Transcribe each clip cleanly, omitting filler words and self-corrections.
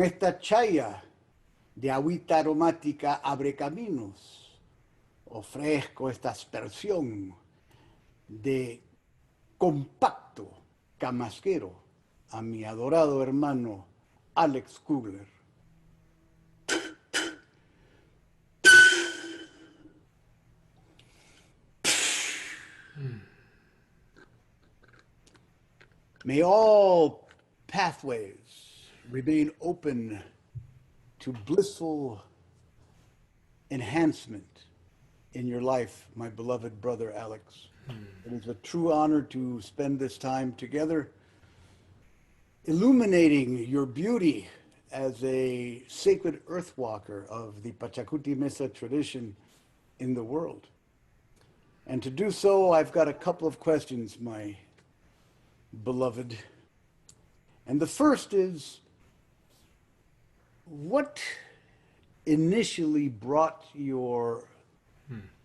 esta chaya de agüita aromática abre caminos, ofrezco esta aspersión de compacto camasquero a mi adorado hermano Alex Kugler. May all pathways remain open to blissful enhancement in your life, my beloved brother Alex. It is a true honor to spend this time together, illuminating your beauty as a sacred earthwalker of the Pachacuti Mesa tradition in the world. And to do so, I've got a couple of questions, my beloved. And the first is, what initially brought your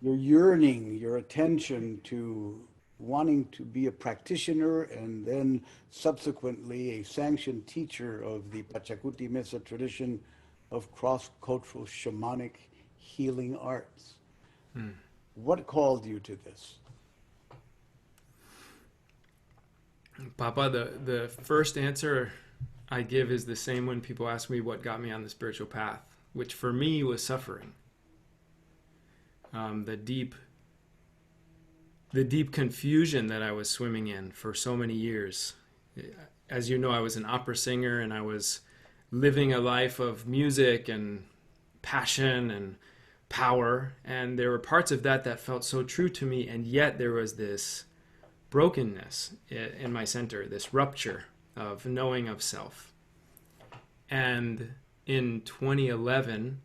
yearning, your attention to wanting to be a practitioner and then subsequently a sanctioned teacher of the Pachacuti Mesa tradition of cross-cultural shamanic healing arts? What called you to this? Papa, the first answer I give is the same when people ask me what got me on the spiritual path, which for me was suffering. The deep confusion that I was swimming in for so many years. As you know, I was an opera singer and I was living a life of music and passion and power, and there were parts of that that felt so true to me, and yet there was this brokenness in my center, this rupture of knowing of self. And in 2011,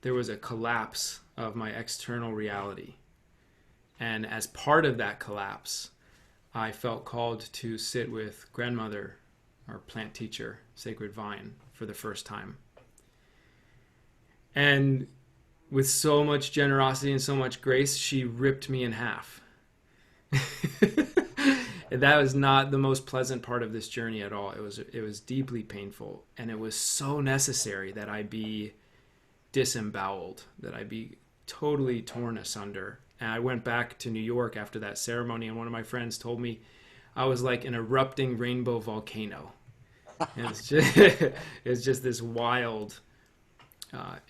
there was a collapse of my external reality. And as part of that collapse, I felt called to sit with grandmother, our plant teacher, Sacred Vine, for the first time. And with so much generosity and so much grace, she ripped me in half. That was not the most pleasant part of this journey at all. It was deeply painful, and it was so necessary that I be disemboweled, that I be totally torn asunder. And I went back to New York after that ceremony, and one of my friends told me I was like an erupting rainbow volcano. And it's just this wild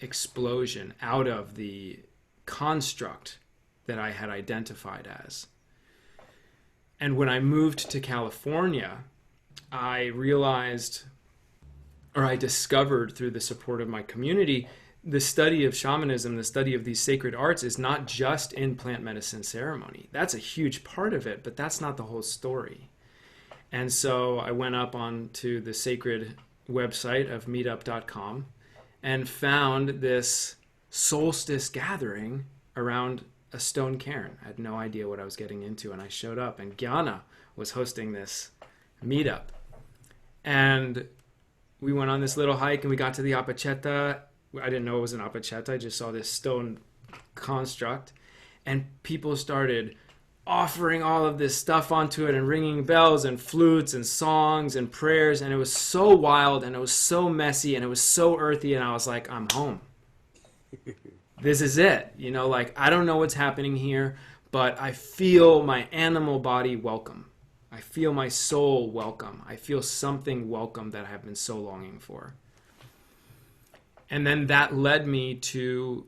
explosion out of the construct that I had identified as. And when I moved to California, I realized, or I discovered through the support of my community, the study of shamanism, the study of these sacred arts is not just in plant medicine ceremony. That's a huge part of it, but that's not the whole story. And so I went up onto the sacred website of meetup.com and found this solstice gathering around a stone cairn. I had no idea what I was getting into, and I showed up, and Gyana was hosting this meetup. And we went on this little hike, and we got to the Apacheta. I didn't know it was an Apacheta. I just saw this stone construct, and people started offering all of this stuff onto it and ringing bells and flutes and songs and prayers, and it was so wild, and it was so messy, and it was so earthy, and I was like, I'm home. This is it. You know, like, I don't know what's happening here, but I feel my animal body welcome. I feel my soul welcome. I feel something welcome that I have been so longing for. And then that led me to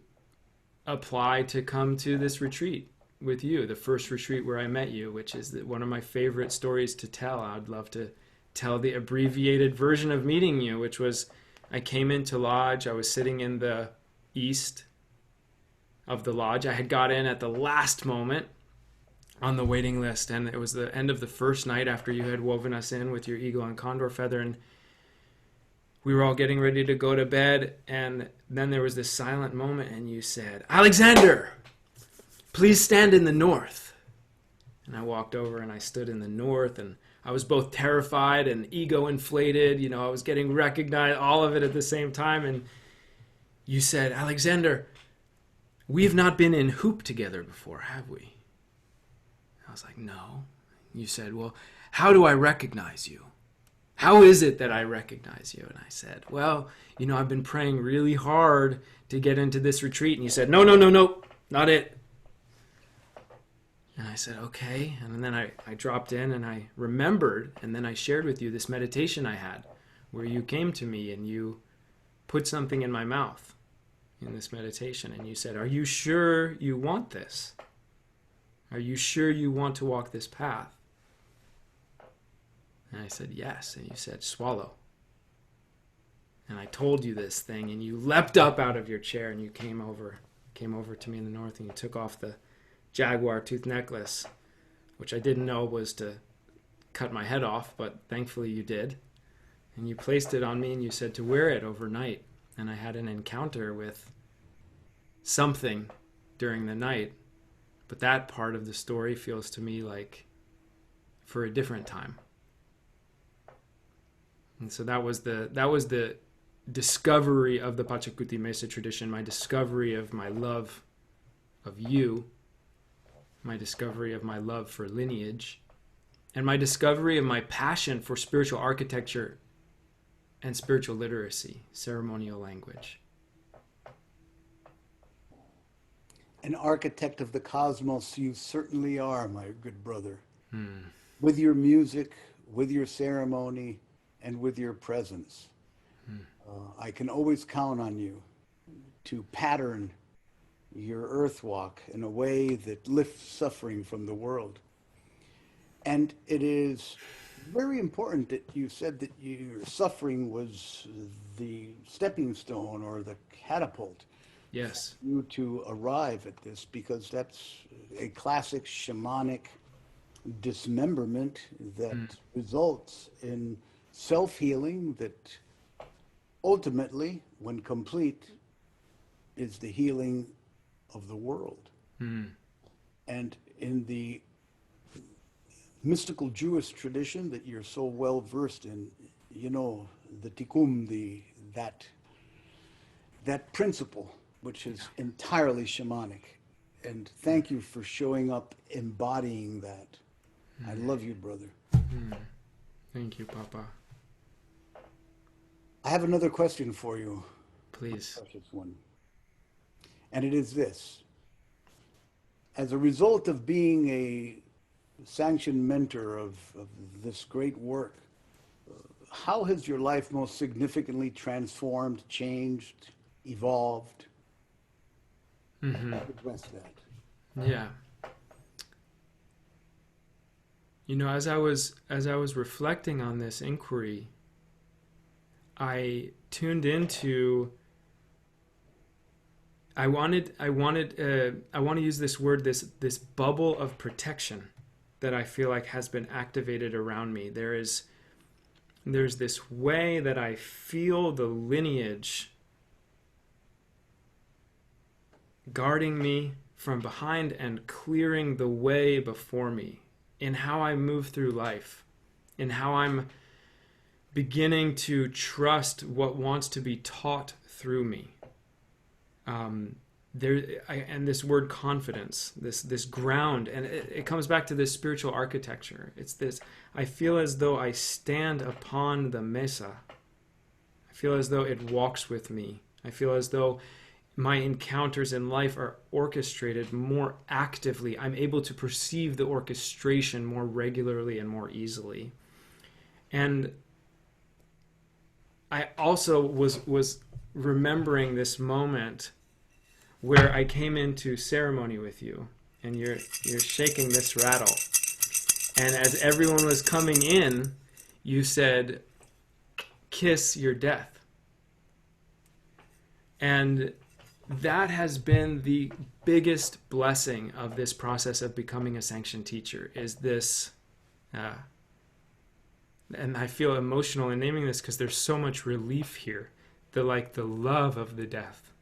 apply to come to this retreat with you, the first retreat where I met you, which is one of my favorite stories to tell. I'd love to tell the abbreviated version of meeting you, which was I came into lodge. I was sitting in the east of the lodge. I had got in at the last moment on the waiting list, and it was the end of the first night after you had woven us in with your eagle and condor feather, and we were all getting ready to go to bed, and then there was this silent moment, and you said, Alexander, please stand in the north. And I walked over and I stood in the north, and I was both terrified and ego inflated. You know, I was getting recognized, all of it at the same time. And you said, Alexander, we've not been in hoop together before, have we? I was like, no. You said, well, how do I recognize you? How is it that I recognize you? And I said, well, I've been praying really hard to get into this retreat. And you said, no, no, no, no, not it. And I said, okay. And then I dropped in and I remembered, and then I shared with you this meditation I had where you came to me and you put something in my mouth in this meditation. And you said, are you sure you want this? Are you sure you want to walk this path? And I said, yes. And you said, swallow. And I told you this thing, and you leapt up out of your chair and you came over to me in the north, and you took off the jaguar tooth necklace, which I didn't know was to cut my head off, but thankfully you did. And you placed it on me and you said to wear it overnight. And I had an encounter with something during the night, but that part of the story feels to me like for a different time. And so that was the discovery of the Pachacuti Mesa tradition, my discovery of my love of you, my discovery of my love for lineage, and my discovery of my passion for spiritual architecture and spiritual literacy, ceremonial language. An architect of the cosmos, you certainly are, my good brother. With your music, with your ceremony, and with your presence. I can always count on you to pattern your earth walk in a way that lifts suffering from the world. And it is very important that you said that your suffering was the stepping stone or the catapult. Yes. For you to arrive at this, because that's a classic shamanic dismemberment that results in self-healing that ultimately, when complete, is the healing of the world. And in the mystical Jewish tradition that you're so well versed in, the tikkun, that principle, which is entirely shamanic. And thank you for showing up embodying that. I love you, brother. Thank you, Papa. I have another question for you. Please. Precious one. And it is this. As a result of being a sanctioned mentor of this great work, how has your life most significantly transformed, changed, evolved? Address that. Yeah. As I was reflecting on this inquiry, I tuned into. I want to use this word, this bubble of protection that I feel like has been activated around me. There's this way that I feel the lineage guarding me from behind and clearing the way before me in how I move through life, in how I'm beginning to trust what wants to be taught through me. And this word confidence, this ground, and it comes back to this spiritual architecture. It's this, I feel as though I stand upon the mesa. I feel as though it walks with me. I feel as though my encounters in life are orchestrated more actively. I'm able to perceive the orchestration more regularly and more easily. And I also was remembering this moment where I came into ceremony with you, and you're shaking this rattle. And as everyone was coming in, you said, "Kiss your death." And that has been the biggest blessing of this process of becoming a sanctioned teacher, is this, and I feel emotional in naming this because there's so much relief here, the love of the death,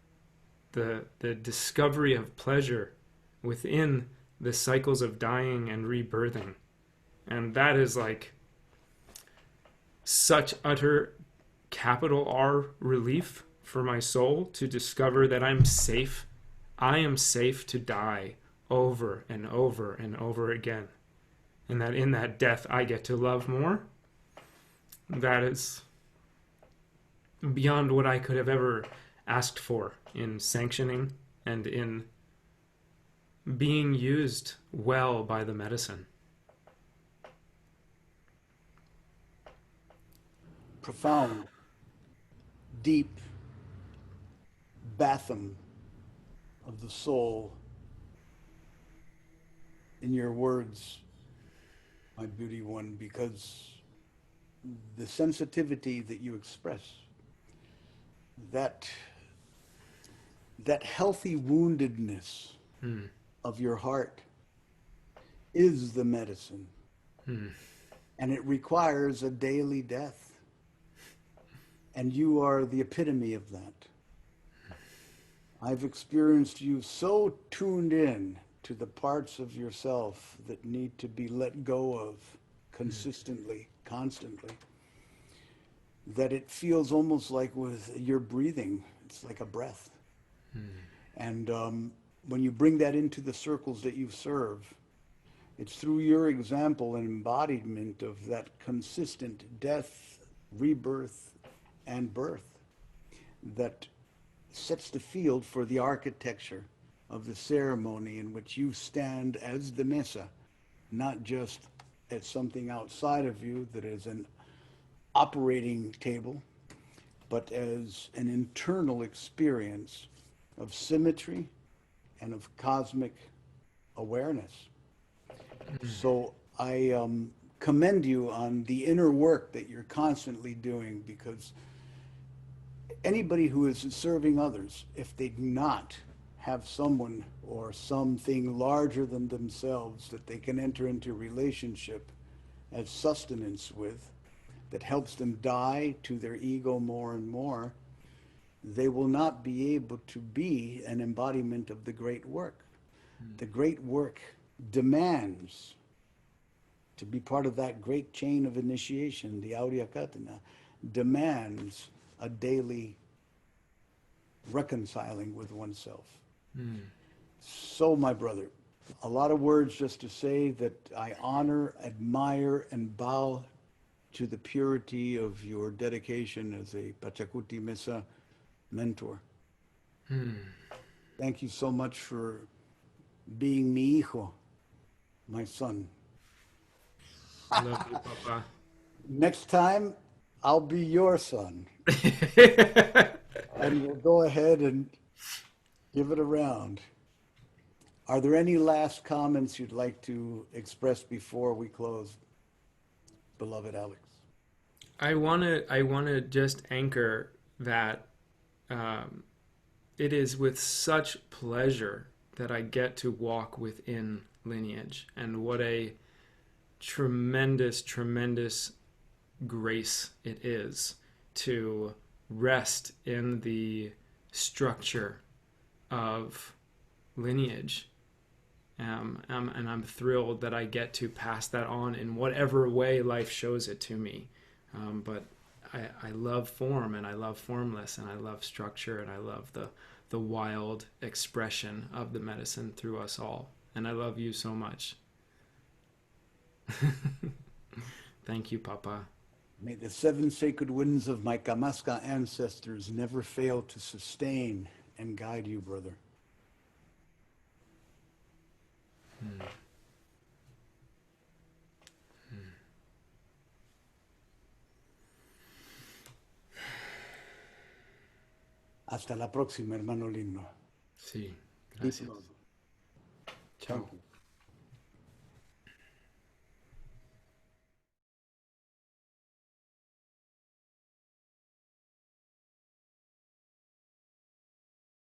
the discovery of pleasure within the cycles of dying and rebirthing. And that is like such utter capital R relief for my soul to discover that I'm safe. I am safe to die over and over and over again. And that in that death I get to love more. that is beyond what I could have ever asked for in sanctioning and in being used well by the medicine. Profound, deep bathom of the soul in your words, my beauty one, because the sensitivity that you express, that that healthy woundedness Hmm. of your heart is the medicine, Hmm. and it requires a daily death. And you are the epitome of that. I've experienced you so tuned in to the parts of yourself that need to be let go of consistently, constantly, that it feels almost like with your breathing, it's like a breath. And when you bring that into the circles that you serve, it's through your example and embodiment of that consistent death, rebirth, and birth that sets the field for the architecture of the ceremony in which you stand as the mesa, not just as something outside of you that is an operating table, but as an internal experience of symmetry and of cosmic awareness. So I commend you on the inner work that you're constantly doing, because anybody who is serving others, if they do not have someone or something larger than themselves that they can enter into relationship as sustenance with, that helps them die to their ego more and more, they will not be able to be an embodiment of the great work. The great work demands to be part of that great chain of initiation, the Auryakatana, demands a daily reconciling with oneself. Hmm. So, my brother, a lot of words just to say that I honor, admire, and bow to the purity of your dedication as a Pachacuti Mesa mentor. Hmm. Thank you so much for being mi hijo, my son. Love you, Papa. Next time, I'll be your son, and we'll go ahead and give it a round. Are there any last comments you'd like to express before we close, beloved Alex? I wanna just anchor that um, it is with such pleasure that I get to walk within lineage, and what a tremendous, tremendous grace it is to rest in the structure of lineage. And I'm thrilled that I get to pass that on in whatever way life shows it to me. But I love form, and I love formless, and I love structure, and I love the wild expression of the medicine through us all. And I love you so much. Thank you, Papa. May the seven sacred winds of my Kamaska ancestors never fail to sustain and guide you, brother. Hasta la próxima, hermano lindo. Sí, Deep gracias. love. Thank Chao. you.